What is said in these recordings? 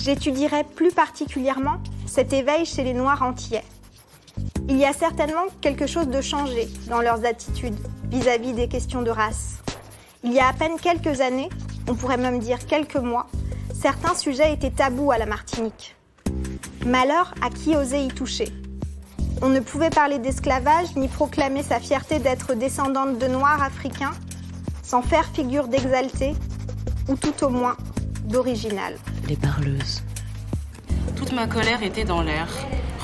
J'étudierai plus particulièrement cet éveil chez les Noirs antillais. Il y a certainement quelque chose de changé dans leurs attitudes vis-à-vis des questions de race. Il y a à peine quelques années, on pourrait même dire quelques mois, certains sujets étaient tabous à la Martinique. Malheur à qui osait y toucher. On ne pouvait parler d'esclavage ni proclamer sa fierté d'être descendante de Noirs africains sans faire figure d'exalté ou tout au moins d'original. Les parleuses. Toute ma colère était dans l'air,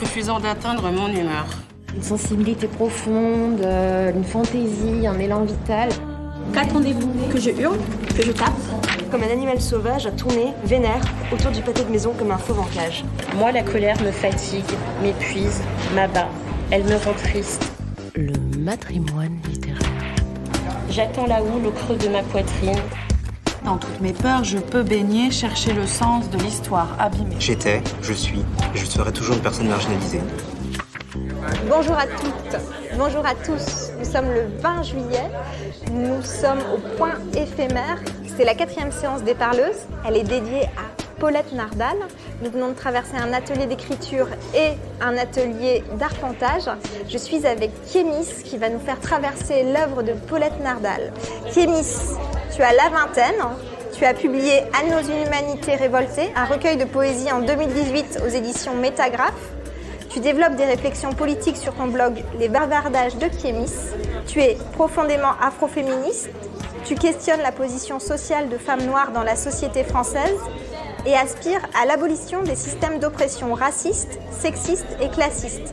refusant d'atteindre mon humeur. Une sensibilité profonde, une fantaisie, un élan vital. Qu'attendez-vous? Que je hurle? Que je tape? Comme un animal sauvage à tourner, vénère, autour du pâté de maison comme un fauve en cage. Moi, la colère me fatigue, m'épuise, m'abat. Elle me rend triste. Le matrimoine littéraire. J'attends la houle au creux de ma poitrine. Dans toutes mes peurs, je peux baigner, chercher le sens de l'histoire abîmée. J'étais, je suis, et je serai toujours une personne marginalisée. Bonjour à toutes, bonjour à tous. Nous sommes le 20 juillet, nous sommes au point éphémère. C'est la 4e séance des Parleuses. Elle est dédiée à Paulette Nardal. Nous venons de traverser un atelier d'écriture et un atelier d'arpentage. Je suis avec Kémis qui va nous faire traverser l'œuvre de Paulette Nardal. Kémis, tu as la vingtaine. Tu as publié À nos humanités révoltées, un recueil de poésie en 2018 aux éditions Métagraphe. Tu développes des réflexions politiques sur ton blog Les Bavardages de Kémis. Tu es profondément afroféministe. Tu questionnes la position sociale de femmes noires dans la société française et aspires à l'abolition des systèmes d'oppression racistes, sexistes et classistes.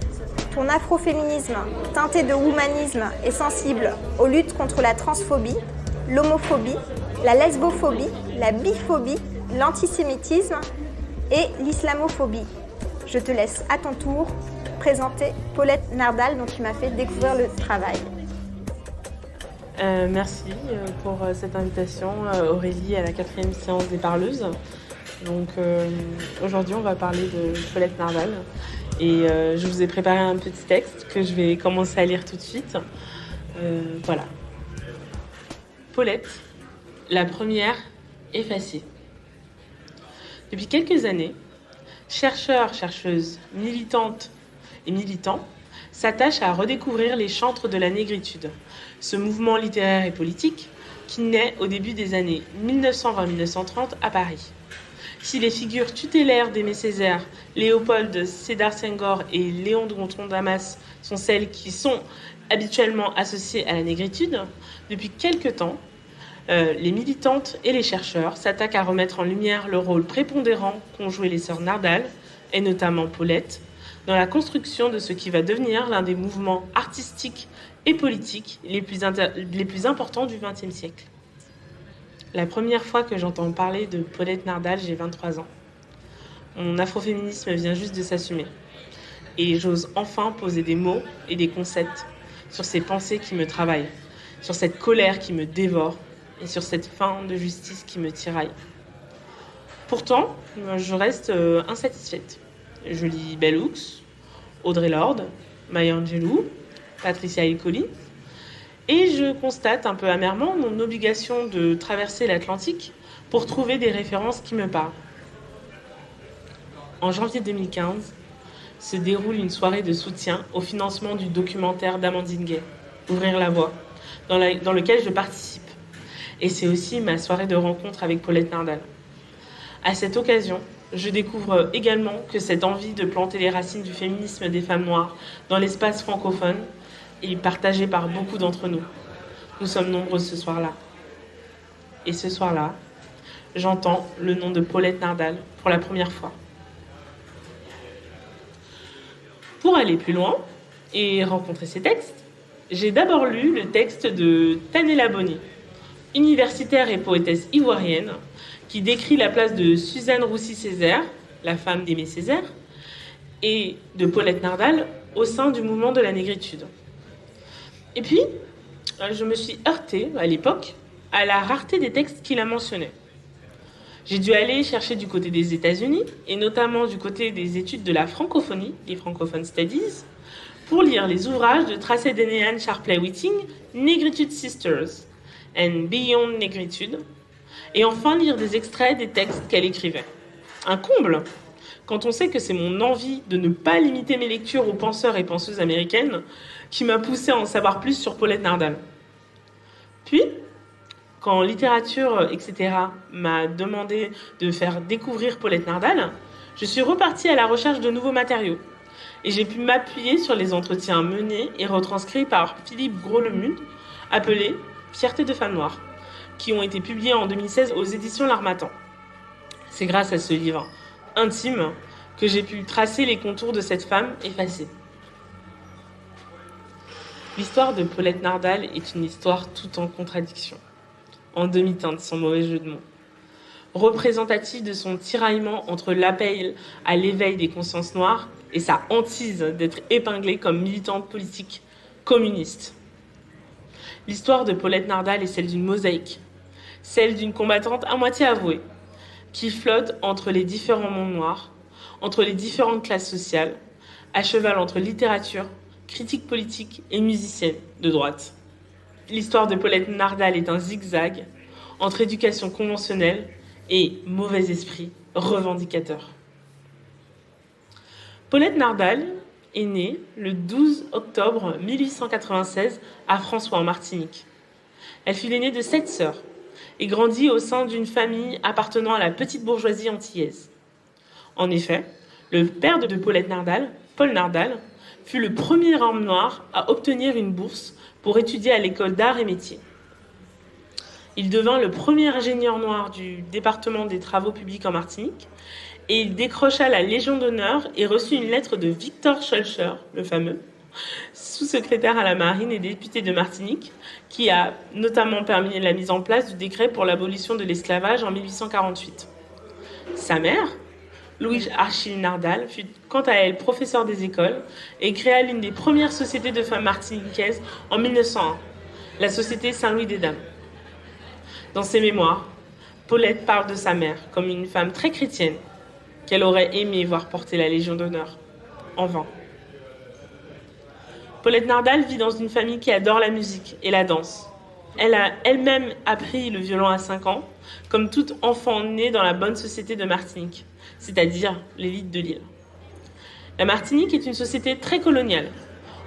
Ton afroféminisme, teinté de humanisme, est sensible aux luttes contre la transphobie, l'homophobie, la lesbophobie, la biphobie, l'antisémitisme et l'islamophobie. Je te laisse à ton tour présenter Paulette Nardal dont tu m'as fait découvrir le travail. Merci pour cette invitation, Aurélie, à la 4e séance des Parleuses. Donc aujourd'hui, on va parler de Paulette Nardal. Et je vous ai préparé un petit texte que je vais commencer à lire tout de suite. Voilà. Paulette, la première effacée. Depuis quelques années, chercheurs, chercheuses, militantes et militants s'attachent à redécouvrir les chantres de la négritude, ce mouvement littéraire et politique qui naît au début des années 1920-1930 à Paris. Si les figures tutélaires d'Aimé Césaire, Léopold Sédar Senghor et Léon de Gonton Damas sont celles qui sont habituellement associées à la négritude, depuis quelque temps, les militantes et les chercheurs s'attaquent à remettre en lumière le rôle prépondérant qu'ont joué les sœurs Nardal, et notamment Paulette, dans la construction de ce qui va devenir l'un des mouvements artistiques et politiques les plus importants du XXe siècle. La première fois que j'entends parler de Paulette Nardal, j'ai 23 ans. Mon afroféminisme vient juste de s'assumer. Et j'ose enfin poser des mots et des concepts sur ces pensées qui me travaillent, sur cette colère qui me dévore et sur cette faim de justice qui me tiraille. Pourtant, je reste insatisfaite. Je lis Bell Hooks, Audre Lorde, Maya Angelou, Patricia Highsmith, et je constate un peu amèrement mon obligation de traverser l'Atlantique pour trouver des références qui me parlent. En janvier 2015, se déroule une soirée de soutien au financement du documentaire d'Amandine Gay, Ouvrir la voie, dans lequel je participe. Et c'est aussi ma soirée de rencontre avec Paulette Nardal. À cette occasion, je découvre également que cette envie de planter les racines du féminisme des femmes noires dans l'espace francophone est partagée par beaucoup d'entre nous. Nous sommes nombreux ce soir-là. Et ce soir-là, j'entends le nom de Paulette Nardal pour la première fois. Pour aller plus loin et rencontrer ces textes, j'ai d'abord lu le texte de Tanella Bonny, universitaire et poétesse ivoirienne, qui décrit la place de Suzanne Roussy-Césaire, la femme d'Aimé Césaire, et de Paulette Nardal au sein du mouvement de la négritude. Et puis, je me suis heurtée, à l'époque, à la rareté des textes qu'il a mentionnés. J'ai dû aller chercher du côté des États-Unis, et notamment du côté des études de la francophonie, les Francophone Studies, pour lire les ouvrages de Tracey Denehan Sharpley-Whiting, Negritude Sisters and Beyond Negritude, et enfin lire des extraits des textes qu'elle écrivait. Un comble quand on sait que c'est mon envie de ne pas limiter mes lectures aux penseurs et penseuses américaines qui m'a poussée à en savoir plus sur Paulette Nardal. Puis, quand littérature, etc. m'a demandé de faire découvrir Paulette Nardal, je suis repartie à la recherche de nouveaux matériaux. Et j'ai pu m'appuyer sur les entretiens menés et retranscrits par Philippe Gros-Lemund, appelés « Fierté de femme noire », qui ont été publiés en 2016 aux éditions L'Harmattan. C'est grâce à ce livre intime que j'ai pu tracer les contours de cette femme effacée. L'histoire de Paulette Nardal est une histoire tout en contradiction, en demi-teinte sans mauvais jeu de mots, représentative de son tiraillement entre l'appel à l'éveil des consciences noires et sa hantise d'être épinglée comme militante politique communiste. L'histoire de Paulette Nardal est celle d'une mosaïque, celle d'une combattante à moitié avouée, qui flotte entre les différents mondes noirs, entre les différentes classes sociales, à cheval entre littérature, critique politique et musicienne de droite. L'histoire de Paulette Nardal est un zigzag entre éducation conventionnelle et mauvais esprit revendicateur. Paulette Nardal est née le 12 octobre 1896 à François en Martinique. Elle fut l'aînée de 7 sœurs et grandit au sein d'une famille appartenant à la petite bourgeoisie antillaise. En effet, le père de Paulette Nardal, Paul Nardal, fut le premier homme noir à obtenir une bourse pour étudier à l'école d'art et métiers. Il devint le premier ingénieur noir du département des travaux publics en Martinique et il décrocha la Légion d'honneur et reçut une lettre de Victor Schœlcher, le fameux, sous-secrétaire à la marine et député de Martinique, qui a notamment permis la mise en place du décret pour l'abolition de l'esclavage en 1848. Sa mère, Louise Achille Nardal, fut quant à elle professeure des écoles et créa l'une des premières sociétés de femmes martiniquaises en 1901, la Société Saint-Louis des Dames. Dans ses mémoires, Paulette parle de sa mère comme une femme très chrétienne qu'elle aurait aimé voir porter la Légion d'honneur, en vain. Paulette Nardal vit dans une famille qui adore la musique et la danse. Elle a elle-même appris le violon à 5 ans, comme tout enfant né dans la bonne société de Martinique, c'est-à-dire l'élite de l'île. La Martinique est une société très coloniale,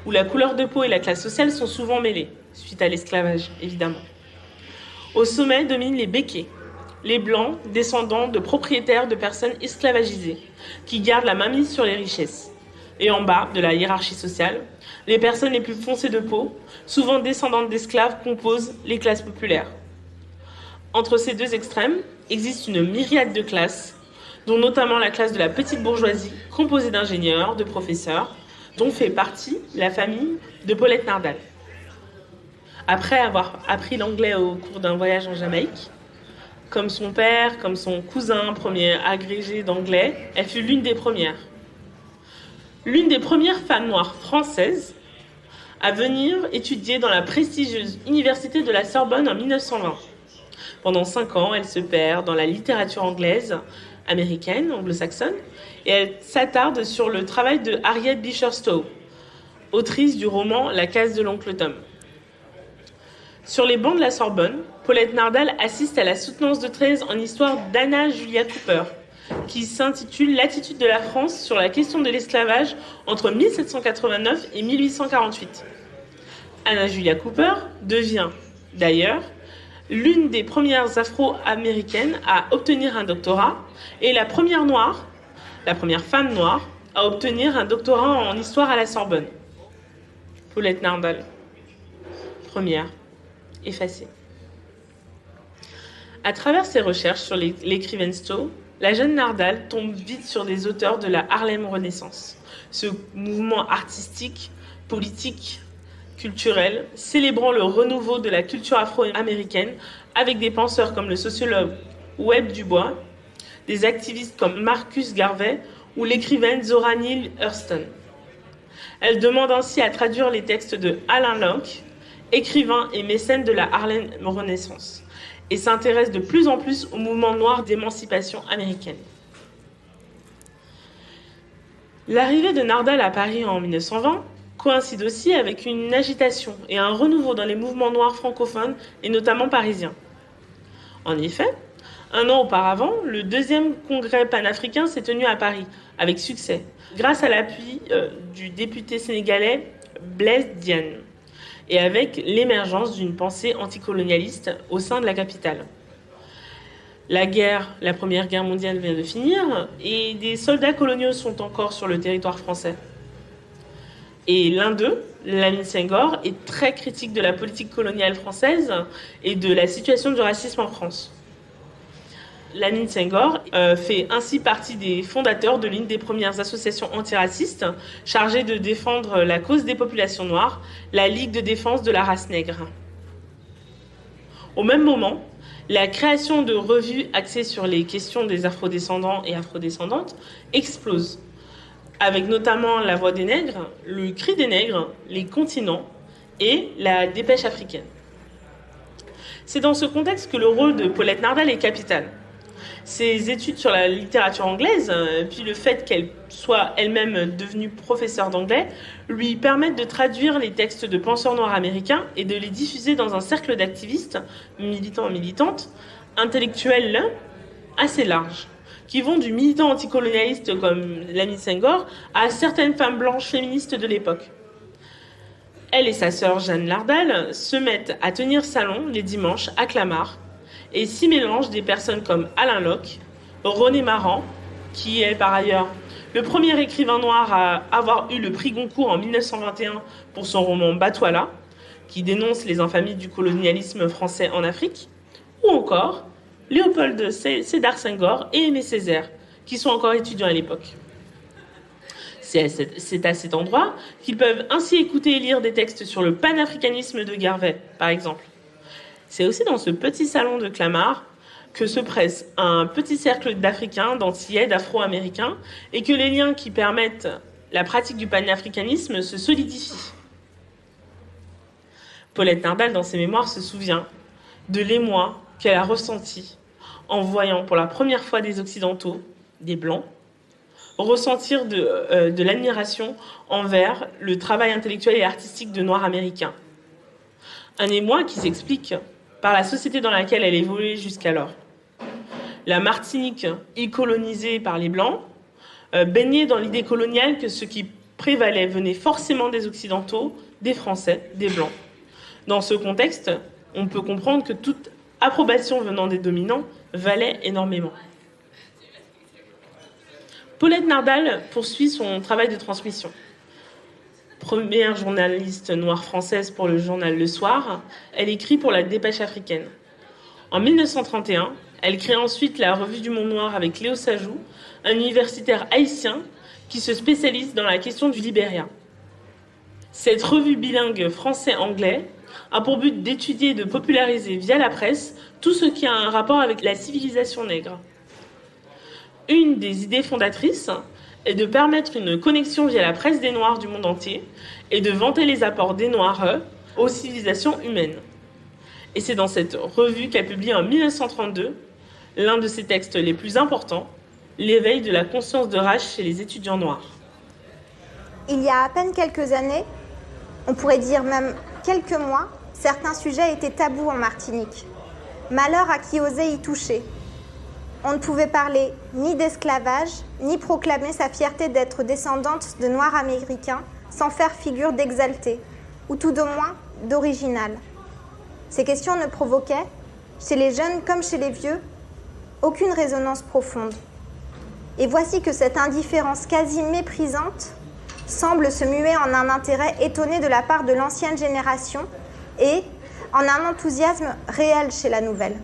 où la couleur de peau et la classe sociale sont souvent mêlées, suite à l'esclavage, évidemment. Au sommet dominent les béquets, les blancs descendants de propriétaires de personnes esclavagisées, qui gardent la mainmise sur les richesses. Et en bas de la hiérarchie sociale, les personnes les plus foncées de peau, souvent descendantes d'esclaves, composent les classes populaires. Entre ces deux extrêmes existe une myriade de classes, dont notamment la classe de la petite bourgeoisie, composée d'ingénieurs, de professeurs, dont fait partie la famille de Paulette Nardal. Après avoir appris l'anglais au cours d'un voyage en Jamaïque, comme son père, comme son cousin, premier agrégé d'anglais, elle fut l'une des premières. L'une des premières femmes noires françaises à venir étudier dans la prestigieuse université de la Sorbonne en 1920. Pendant 5 ans, elle se perd dans la littérature anglaise, américaine, anglo-saxonne, et elle s'attarde sur le travail de Harriet Beecher Stowe, autrice du roman La case de l'oncle Tom. Sur les bancs de la Sorbonne, Paulette Nardal assiste à la soutenance de thèse en histoire d'Anna Julia Cooper, qui s'intitule « L'attitude de la France sur la question de l'esclavage entre 1789 et 1848 ». Anna Julia Cooper devient, d'ailleurs, l'une des premières afro-américaines à obtenir un doctorat et la première femme noire à obtenir un doctorat en histoire à la Sorbonne. Paulette Nardal, première, effacée. À travers ses recherches sur l'écrivaine Stowe, la jeune Nardal tombe vite sur des auteurs de la Harlem Renaissance, ce mouvement artistique, politique, culturel, célébrant le renouveau de la culture afro-américaine avec des penseurs comme le sociologue Webb Dubois, des activistes comme Marcus Garvey ou l'écrivaine Zora Neale Hurston. Elle demande ainsi à traduire les textes de Alain Locke, écrivain et mécène de la Harlem Renaissance, et s'intéresse de plus en plus au mouvement noir d'émancipation américaine. L'arrivée de Nardal à Paris en 1920 coïncide aussi avec une agitation et un renouveau dans les mouvements noirs francophones et notamment parisiens. En effet, Un an auparavant, le 2e congrès panafricain s'est tenu à Paris, avec succès, grâce à l'appui du député sénégalais Blaise Diagne, et avec l'émergence d'une pensée anticolonialiste au sein de la capitale. La Première Guerre mondiale vient de finir, et des soldats coloniaux sont encore sur le territoire français. Et l'un d'eux, Lamine Senghor, est très critique de la politique coloniale française et de la situation du racisme en France. Lamine Senghor fait ainsi partie des fondateurs de l'une des premières associations antiracistes chargées de défendre la cause des populations noires, la Ligue de défense de la race nègre. Au même moment, la création de revues axées sur les questions des afrodescendants et afrodescendantes explose, avec notamment La Voix des nègres, Le Cri des nègres, Les Continents et La Dépêche africaine. C'est dans ce contexte que le rôle de Paulette Nardal est capital. Ses études sur la littérature anglaise, puis le fait qu'elle soit elle-même devenue professeure d'anglais, lui permettent de traduire les textes de penseurs noirs américains et de les diffuser dans un cercle d'activistes, militants et militantes, intellectuels assez large, qui vont du militant anticolonialiste comme Lamine Senghor à certaines femmes blanches féministes de l'époque. Elle et sa sœur Jeanne Lardal se mettent à tenir salon les dimanches à Clamart et s'y mélangent des personnes comme Alain Locke, René Maran, qui est par ailleurs le premier écrivain noir à avoir eu le prix Goncourt en 1921 pour son roman Batouala, qui dénonce les infamies du colonialisme français en Afrique, ou encore Léopold Sédar Senghor et Aimé Césaire, qui sont encore étudiants à l'époque. C'est à cet endroit qu'ils peuvent ainsi écouter et lire des textes sur le panafricanisme de Garvey, par exemple. C'est aussi dans ce petit salon de Clamart que se presse un petit cercle d'Africains, d'Antillais, d'Afro-Américains, et que les liens qui permettent la pratique du panafricanisme se solidifient. Paulette Nardal, dans ses mémoires, se souvient de l'émoi qu'elle a ressenti en voyant pour la première fois des Occidentaux, des Blancs, ressentir de l'admiration envers le travail intellectuel et artistique de Noirs américains. Un émoi qui s'explique par la société dans laquelle elle évoluait jusqu'alors. La Martinique est colonisée par les Blancs, baignée dans l'idée coloniale que ce qui prévalait venait forcément des Occidentaux, des Français, des Blancs. Dans ce contexte, on peut comprendre que toute approbation venant des dominants valait énormément. Paulette Nardal poursuit son travail de transmission. Première journaliste noire française pour le journal Le Soir, elle écrit pour la Dépêche africaine. En 1931, elle crée ensuite la Revue du Monde Noir avec Léo Sajou, un universitaire haïtien qui se spécialise dans la question du Libéria. Cette revue bilingue français-anglais a pour but d'étudier et de populariser via la presse tout ce qui a un rapport avec la civilisation nègre. Une des idées fondatrices est de permettre une connexion via la presse des Noirs du monde entier et de vanter les apports des Noirs aux civilisations humaines. Et c'est dans cette revue qu'elle publie en 1932 l'un de ses textes les plus importants, L'éveil de la conscience de race chez les étudiants noirs. Il y a à peine quelques années, on pourrait dire même quelques mois, certains sujets étaient tabous en Martinique. Malheur à qui osait y toucher. On ne pouvait parler ni d'esclavage, ni proclamer sa fierté d'être descendante de Noirs américains sans faire figure d'exalté, ou tout de moins d'original. Ces questions ne provoquaient, chez les jeunes comme chez les vieux, aucune résonance profonde. Et voici que cette indifférence quasi méprisante semble se muer en un intérêt étonné de la part de l'ancienne génération et en un enthousiasme réel chez la nouvelle.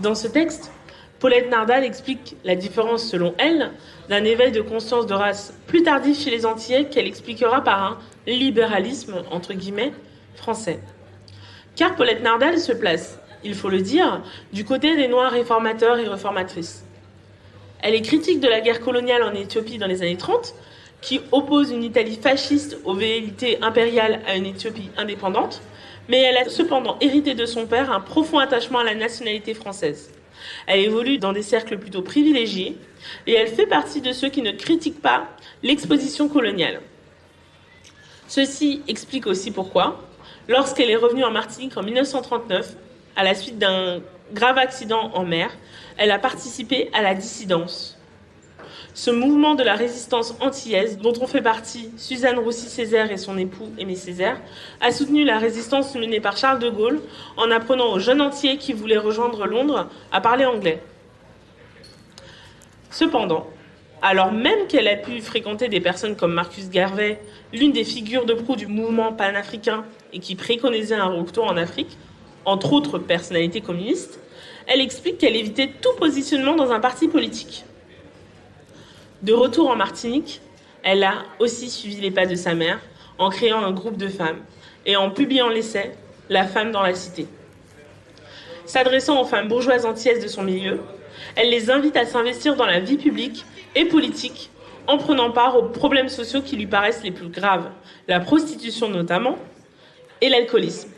Dans ce texte, Paulette Nardal explique la différence, selon elle, d'un éveil de conscience de race plus tardif chez les Antillais qu'elle expliquera par un « libéralisme » entre guillemets français. Car Paulette Nardal se place, il faut le dire, du côté des Noirs réformateurs et réformatrices. Elle est critique de la guerre coloniale en Éthiopie dans les années 30, qui oppose une Italie fasciste aux velléités impériales à une Éthiopie indépendante, mais elle a cependant hérité de son père un profond attachement à la nationalité française. Elle évolue dans des cercles plutôt privilégiés et elle fait partie de ceux qui ne critiquent pas l'exposition coloniale. Ceci explique aussi pourquoi, lorsqu'elle est revenue en Martinique en 1939, à la suite d'un grave accident en mer, elle a participé à la dissidence. Ce mouvement de la résistance antillaise, dont ont fait partie Suzanne Roussy-Césaire et son époux Aimé Césaire, a soutenu la résistance menée par Charles de Gaulle en apprenant aux jeunes Antillais qui voulaient rejoindre Londres à parler anglais. Cependant, alors même qu'elle a pu fréquenter des personnes comme Marcus Garvey, l'une des figures de proue du mouvement panafricain et qui préconisait un retour en Afrique, entre autres personnalités communistes, elle explique qu'elle évitait tout positionnement dans un parti politique. De retour en Martinique, elle a aussi suivi les pas de sa mère en créant un groupe de femmes et en publiant l'essai « La femme dans la cité ». S'adressant aux femmes bourgeoises antillaises de son milieu, elle les invite à s'investir dans la vie publique et politique en prenant part aux problèmes sociaux qui lui paraissent les plus graves, la prostitution notamment, et l'alcoolisme.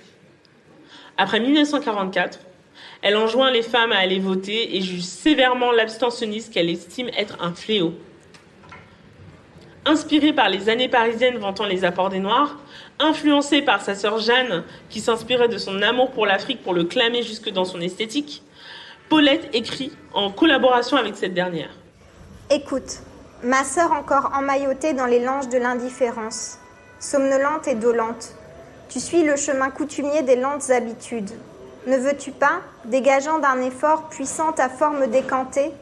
Après 1944, elle enjoint les femmes à aller voter et juge sévèrement l'abstentionnisme qu'elle estime être un fléau. Inspirée par les années parisiennes vantant les apports des Noirs, influencée par sa sœur Jeanne, qui s'inspirait de son amour pour l'Afrique pour le clamer jusque dans son esthétique, Paulette écrit en collaboration avec cette dernière. Écoute, ma sœur encore emmaillotée dans les langes de l'indifférence, somnolente et dolente, tu suis le chemin coutumier des lentes habitudes. Ne veux-tu pas, dégageant d'un effort puissant ta forme décantée,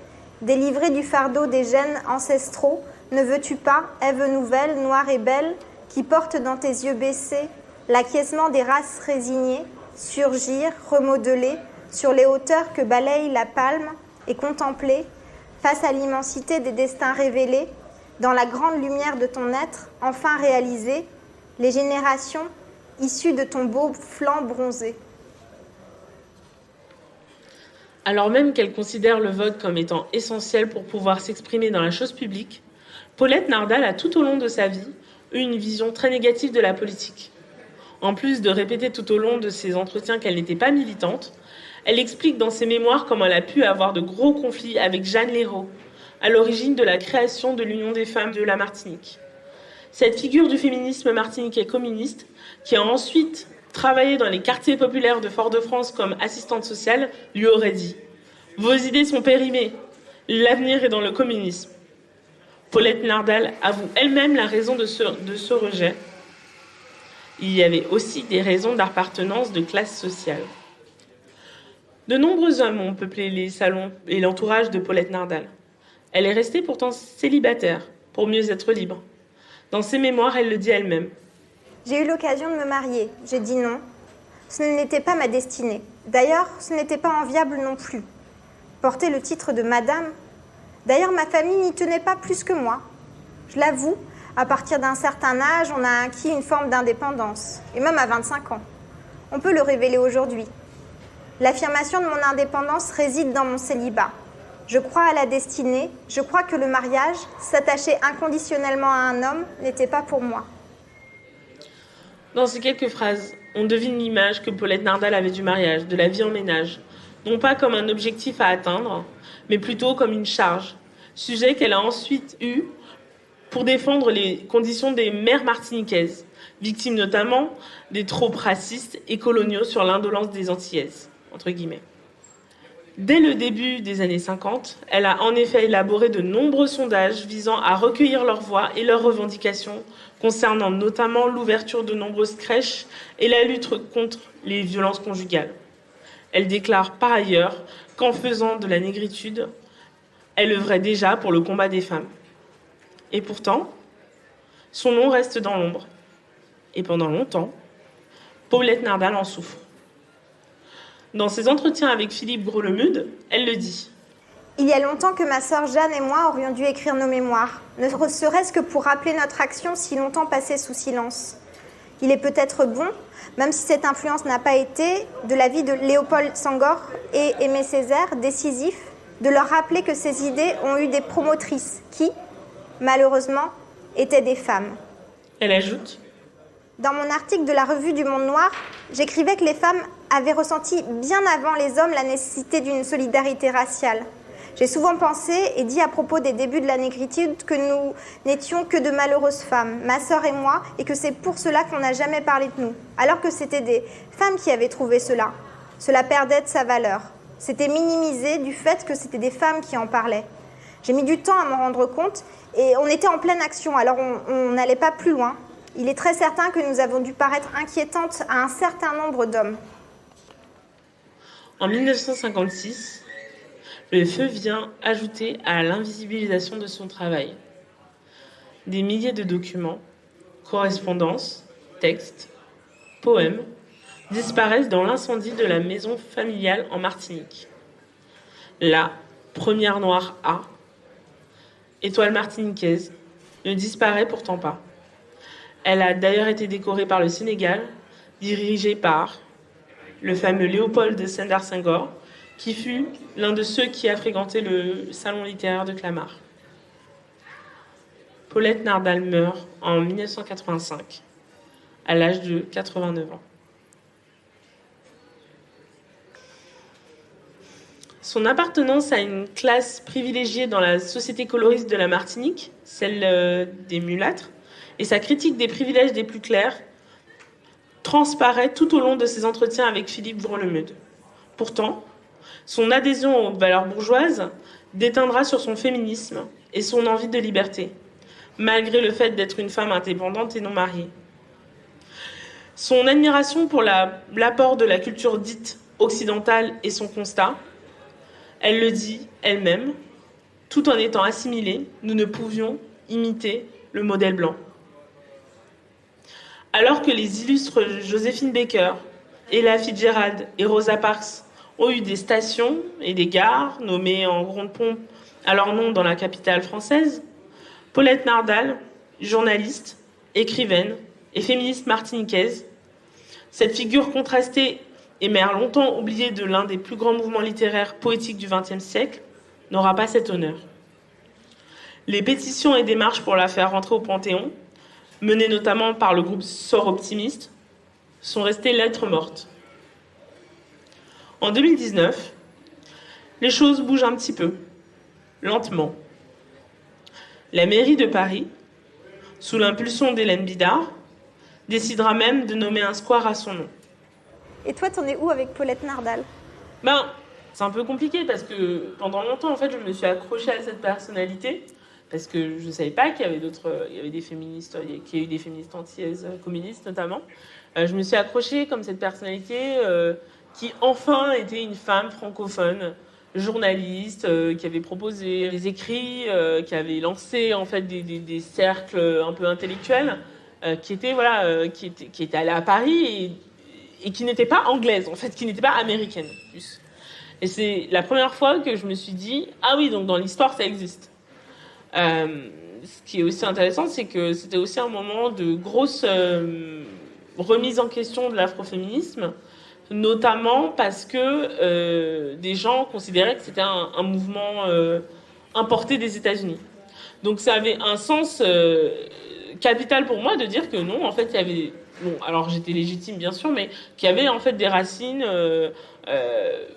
délivrée du fardeau des gènes ancestraux, ne veux-tu pas, Ève nouvelle, noire et belle, qui porte dans tes yeux baissés l'acquiescement des races résignées, surgir, remodeler, sur les hauteurs que balaye la palme, et contempler, face à l'immensité des destins révélés, dans la grande lumière de ton être, enfin réalisé, les générations issues de ton beau flanc bronzé. Alors même qu'elle considère le vote comme étant essentiel pour pouvoir s'exprimer dans la chose publique, Paulette Nardal a tout au long de sa vie eu une vision très négative de la politique. En plus de répéter tout au long de ses entretiens qu'elle n'était pas militante, elle explique dans ses mémoires comment elle a pu avoir de gros conflits avec Jeanne Léraud, à l'origine de la création de l'Union des femmes de la Martinique. Cette figure du féminisme martiniquais communiste, qui a ensuite travaillé dans les quartiers populaires de Fort-de-France comme assistante sociale, lui aurait dit « Vos idées sont périmées, l'avenir est dans le communisme ». Paulette Nardal avoue elle-même la raison de ce rejet. Il y avait aussi des raisons d'appartenance de classe sociale. De nombreux hommes ont peuplé les salons et l'entourage de Paulette Nardal. Elle est restée pourtant célibataire, pour mieux être libre. Dans ses mémoires, elle le dit elle-même. J'ai eu l'occasion de me marier. J'ai dit non. Ce n'était pas ma destinée. D'ailleurs, ce n'était pas enviable non plus. Porter le titre de madame... D'ailleurs, ma famille n'y tenait pas plus que moi. Je l'avoue, à partir d'un certain âge, on a acquis une forme d'indépendance, et même à 25 ans. On peut le révéler aujourd'hui. L'affirmation de mon indépendance réside dans mon célibat. Je crois à la destinée, je crois que le mariage, s'attacher inconditionnellement à un homme, n'était pas pour moi. Dans ces quelques phrases, on devine l'image que Paulette Nardal avait du mariage, de la vie en ménage, non pas comme un objectif à atteindre, mais plutôt comme une charge, sujet qu'elle a ensuite eu pour défendre les conditions des mères martiniquaises, victimes notamment des tropes racistes et coloniaux sur l'indolence des Antillaises, entre guillemets. Dès le début des années 50, elle a en effet élaboré de nombreux sondages visant à recueillir leurs voix et leurs revendications concernant notamment l'ouverture de nombreuses crèches et la lutte contre les violences conjugales. Elle déclare par ailleurs qu'en faisant de la négritude, elle œuvrait déjà pour le combat des femmes. Et pourtant, son nom reste dans l'ombre. Et pendant longtemps, Paulette Nardal en souffre. Dans ses entretiens avec Philippe Gros-Lemude, elle le dit. Il y a longtemps que ma sœur Jeanne et moi aurions dû écrire nos mémoires, ne serait-ce que pour rappeler notre action si longtemps passée sous silence. Il est peut-être bon, même si cette influence n'a pas été, de la vie de Léopold Senghor et Aimé Césaire, décisif, de leur rappeler que ces idées ont eu des promotrices qui, malheureusement, étaient des femmes. Elle ajoute. Dans mon article de la revue du Monde Noir, j'écrivais que les femmes avaient ressenti bien avant les hommes la nécessité d'une solidarité raciale. J'ai souvent pensé et dit à propos des débuts de la négritude que nous n'étions que de malheureuses femmes, ma sœur et moi, et que c'est pour cela qu'on n'a jamais parlé de nous, alors que c'était des femmes qui avaient trouvé cela. Cela perdait de sa valeur. C'était minimisé du fait que c'était des femmes qui en parlaient. J'ai mis du temps à m'en rendre compte et on était en pleine action, alors on n'allait pas plus loin. Il est très certain que nous avons dû paraître inquiétantes à un certain nombre d'hommes. En 1956, le feu vient ajouter à l'invisibilisation de son travail. Des milliers de documents, correspondances, textes, poèmes disparaissent dans l'incendie de la maison familiale en Martinique. La première noire A, étoile martiniquaise, ne disparaît pourtant pas. Elle a d'ailleurs été décorée par le Sénégal, dirigée par le fameux Léopold de Sédar Senghor, qui fut l'un de ceux qui a fréquenté le salon littéraire de Clamart. Paulette Nardal meurt en 1985, à l'âge de 89 ans. Son appartenance à une classe privilégiée dans la société coloriste de la Martinique, celle des mulâtres, et sa critique des privilèges des plus clairs transparaît tout au long de ses entretiens avec Philippe Vrolemeude. Pourtant, son adhésion aux valeurs bourgeoises déteindra sur son féminisme et son envie de liberté, malgré le fait d'être une femme indépendante et non mariée. Son admiration pour l'apport de la culture dite occidentale et son constat, elle le dit elle-même, tout en étant assimilée, nous ne pouvions imiter le modèle blanc. Alors que les illustres Joséphine Baker, Ella Fitzgerald et Rosa Parks ont eu des stations et des gares nommées en grande pompe à leur nom dans la capitale française, Paulette Nardal, journaliste, écrivaine et féministe martiniquaise, cette figure contrastée et mère longtemps oubliée de l'un des plus grands mouvements littéraires poétiques du XXe siècle, n'aura pas cet honneur. Les pétitions et démarches pour la faire rentrer au Panthéon, menées notamment par le groupe Sort Optimiste, sont restées lettres mortes. En 2019, les choses bougent un petit peu, lentement. La mairie de Paris, sous l'impulsion d'Hélène Bidard, décidera même de nommer un square à son nom. Et toi, t'en es où avec Paulette Nardal ? C'est un peu compliqué parce que pendant longtemps, en fait, je me suis accrochée à cette personnalité parce que je ne savais pas qu'il y avait des féministes, qu'il y a eu des féministes antillaises, communistes notamment. Je me suis accrochée comme cette personnalité qui enfin était une femme francophone, journaliste, qui avait proposé des écrits, qui avait lancé en fait des cercles un peu intellectuels, qui était allée à Paris et qui n'était pas anglaise, en fait, qui n'était pas américaine. Plus. Et c'est la première fois que je me suis dit, ah oui, donc dans l'histoire, ça existe. Ce qui est aussi intéressant, c'est que c'était aussi un moment de grosse remise en question de l'afroféminisme, notamment parce que des gens considéraient que c'était un mouvement importé des États-Unis. Donc ça avait un sens capital pour moi de dire que non, en fait, il y avait... Bon, alors j'étais légitime bien sûr, mais qu'il y avait en fait des racines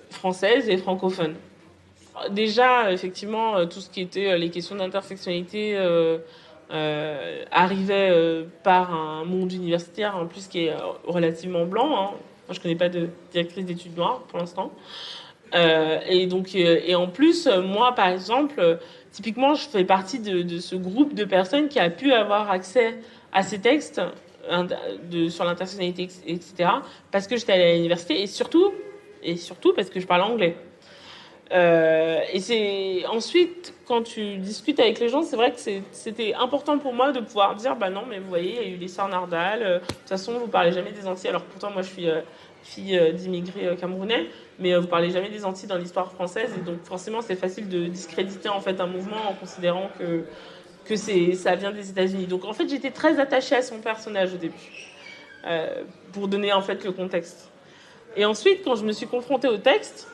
françaises et francophones. Déjà, effectivement, tout ce qui était les questions d'intersectionnalité arrivait par un monde universitaire en plus qui est relativement blanc. Hein. Moi, je connais pas de directrice d'études noires pour l'instant. Et en plus, moi, par exemple, typiquement, je fais partie de ce groupe de personnes qui a pu avoir accès à ces textes sur l'intersectionnalité, etc., parce que j'étais allée à l'université et surtout parce que je parle anglais. Et c'est ensuite, quand tu discutes avec les gens, c'est vrai que c'était important pour moi de pouvoir dire bah non, mais vous voyez, il y a eu les sœurs Nardal, de toute façon, vous parlez jamais des Antilles, alors pourtant, moi, je suis fille d'immigrés camerounais, mais vous parlez jamais des Antilles dans l'histoire française, et donc forcément, c'est facile de discréditer en fait un mouvement en considérant que ça vient des États-Unis. Donc en fait, j'étais très attachée à son personnage au début, pour donner en fait le contexte. Et ensuite, quand je me suis confrontée au texte,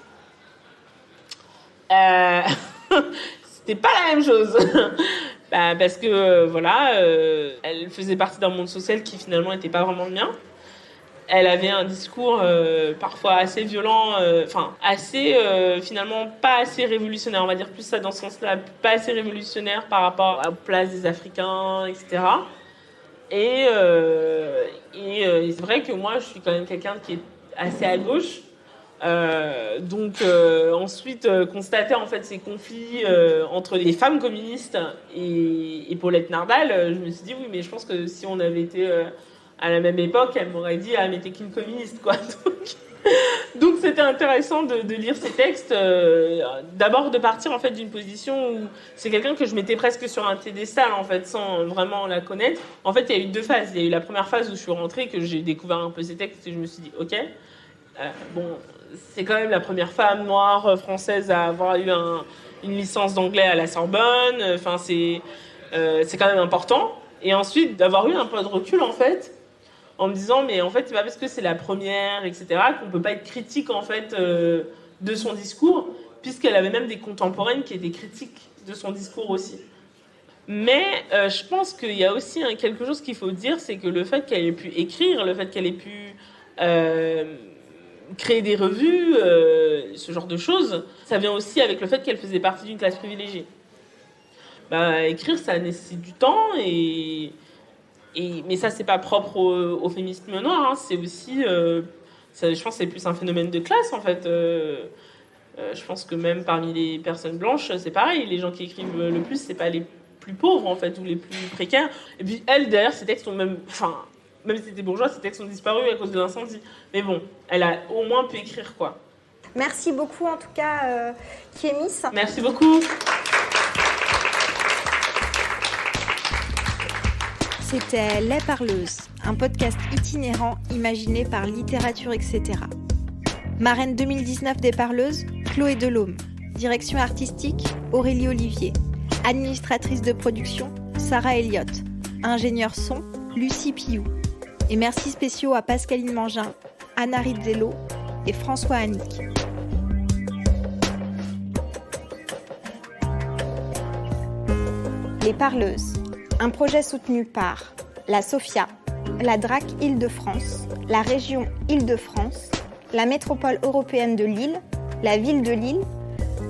c'était pas la même chose. Parce que elle faisait partie d'un monde social qui finalement n'était pas vraiment le mien. Elle avait un discours parfois assez violent, finalement pas assez révolutionnaire, on va dire plus ça dans ce sens-là, pas assez révolutionnaire par rapport à la place des Africains, etc. Et c'est vrai que moi, je suis quand même quelqu'un qui est assez à gauche, Ensuite, constater en fait ces conflits entre les femmes communistes et Paulette Nardal, je me suis dit oui, mais je pense que si on avait été à la même époque, elle m'aurait dit ah mais t'es qu'une communiste quoi. Donc c'était intéressant de lire ces textes. D'abord de partir en fait d'une position où c'est quelqu'un que je mettais presque sur un piédestal en fait sans vraiment la connaître. En fait, il y a eu 2 phases. Il y a eu la première phase où je suis rentrée, que j'ai découvert un peu ces textes et je me suis dit ok. C'est quand même la première femme noire française à avoir eu une licence d'anglais à la Sorbonne. Enfin, c'est quand même important. Et ensuite, d'avoir eu un peu de recul, en fait, en me disant, mais en fait, c'est pas parce que c'est la première, etc., qu'on peut pas être critique, en fait, de son discours, puisqu'elle avait même des contemporaines qui étaient critiques de son discours aussi. Mais je pense qu'il y a aussi quelque chose qu'il faut dire, c'est que le fait qu'elle ait pu écrire, le fait qu'elle ait pu créer des revues, ce genre de choses, ça vient aussi avec le fait qu'elle faisait partie d'une classe privilégiée. Écrire, ça nécessite du temps, mais ça, c'est pas propre au féminisme noir, hein, c'est aussi, je pense que c'est plus un phénomène de classe, en fait. Je pense que même parmi les personnes blanches, c'est pareil, les gens qui écrivent le plus, c'est pas les plus pauvres, en fait, ou les plus précaires. Et puis, elle, derrière, ses textes ont même si c'était bourgeois, ses textes ont disparu à cause de l'incendie. Mais bon, elle a au moins pu écrire, quoi. Merci beaucoup, en tout cas, Kémis. Merci beaucoup. C'était Les Parleuses, un podcast itinérant imaginé par Littérature, etc. Marraine 2019 des Parleuses, Chloé Delhomme. Direction artistique, Aurélie Olivier. Administratrice de production, Sarah Elliott. Ingénieur son, Lucie Piou. Et merci spéciaux à Pascaline Mangin, Anna Rizzello et François Annick. Les Parleuses, un projet soutenu par la SOFIA, la DRAC Île-de-France, la région Île-de-France, la métropole européenne de Lille, la ville de Lille,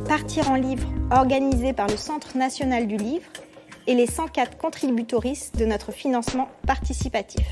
Partir en livre organisé par le Centre national du livre et les 104 contributoristes de notre financement participatif.